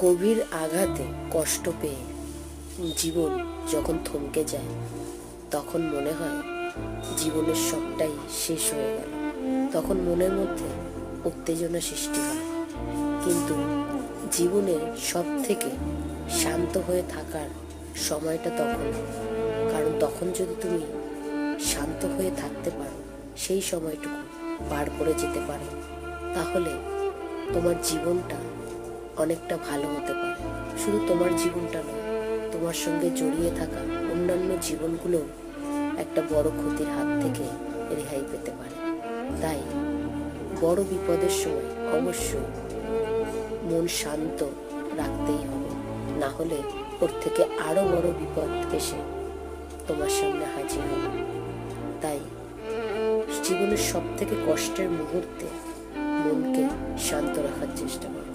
গভীর আঘাতে কষ্ট পেয়ে জীবন যখন থমকে যায়, তখন মনে হয় জীবনের সবটাই শেষ হয়ে গেল। তখন মনের মধ্যে উত্তেজনা সৃষ্টি হয়। কিন্তু জীবনের সব থেকে শান্ত হয়ে থাকার সময়টা তখন, কারণ তখন যদি তুমি শান্ত হয়ে থাকতে পারো, সেই সময়টুকু পার করে যেতে পারো, তাহলে তোমার জীবনটা অনেকটা ভালো হতে পারে। শুধু তোমার জীবনটা নয়, তোমার সঙ্গে জড়িয়ে থাকা অন্যান্য জীবনগুলো একটা বড় ক্ষতির হাত থেকে রেহাই পেতে পারে। তাই বড় বিপদের সময় অবশ্যই মন শান্ত রাখতেই হবে, না হলে ওর থেকে আরো বড় বিপদ এসে তোমার সামনে হাজির হবে। তাই জীবনের সব থেকে কষ্টের মুহূর্তে মনকে শান্ত রাখার চেষ্টা করো।